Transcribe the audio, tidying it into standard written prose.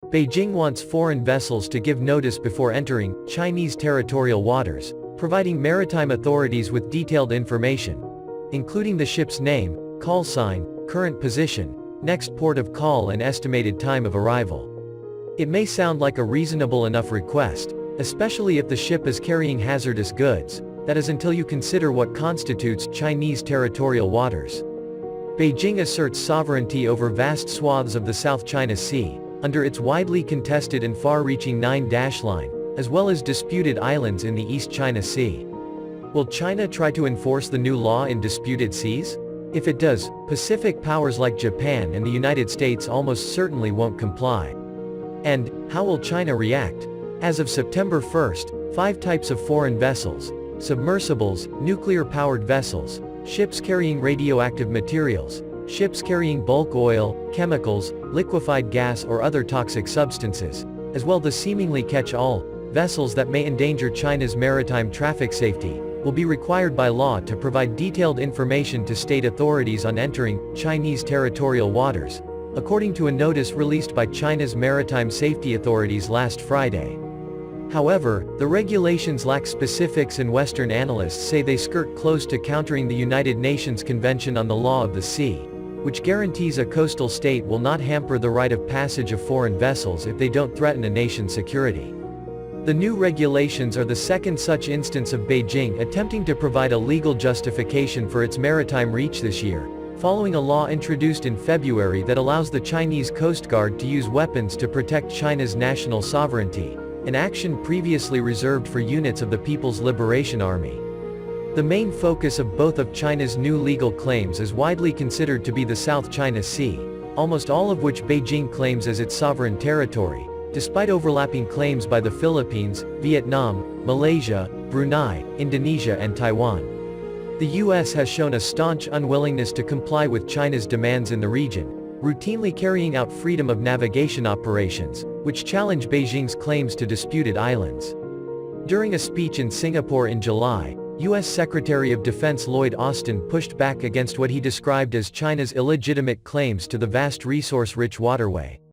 Beijing wants foreign vessels to give notice before entering Chinese territorial waters, providing maritime authorities with detailed information, including the ship's name, call sign, current position, next port of call and estimated time of arrival. It may sound like a reasonable enough request, especially if the ship is carrying hazardous goods, that is until you consider what constitutes Chinese territorial waters. Beijing asserts sovereignty over vast swaths of the South China Sea, under its widely contested and far-reaching Nine-Dash Line, as well as disputed islands in the East China Sea. Will China try to enforce the new law in disputed seas? If it does, Pacific powers like Japan and the United States almost certainly won't comply. And, how will China react? As of September 1, 5 types of foreign vessels, submersibles, nuclear-powered vessels, ships carrying radioactive materials, ships carrying bulk oil, chemicals, liquefied gas or other toxic substances, as well as seemingly catch-all vessels that may endanger China's maritime traffic safety, will be required by law to provide detailed information to state authorities on entering Chinese territorial waters, according to a notice released by China's maritime safety authorities last Friday. However, the regulations lack specifics and Western analysts say they skirt close to countering the United Nations Convention on the Law of the Sea, which guarantees a coastal state will not hamper the right of passage of foreign vessels if they don't threaten a nation's security. The new regulations are the second such instance of Beijing attempting to provide a legal justification for its maritime reach this year, following a law introduced in February that allows the Chinese Coast Guard to use weapons to protect China's national sovereignty, an action previously reserved for units of the People's Liberation Army. The main focus of both of China's new legal claims is widely considered to be the South China Sea, almost all of which Beijing claims as its sovereign territory, despite overlapping claims by the Philippines, Vietnam, Malaysia, Brunei, Indonesia and Taiwan. The U.S. has shown a staunch unwillingness to comply with China's demands in the region, routinely carrying out freedom of navigation operations, which challenge Beijing's claims to disputed islands. During a speech in Singapore in July, U.S. Secretary of Defense Lloyd Austin pushed back against what he described as China's illegitimate claims to the vast resource-rich waterway.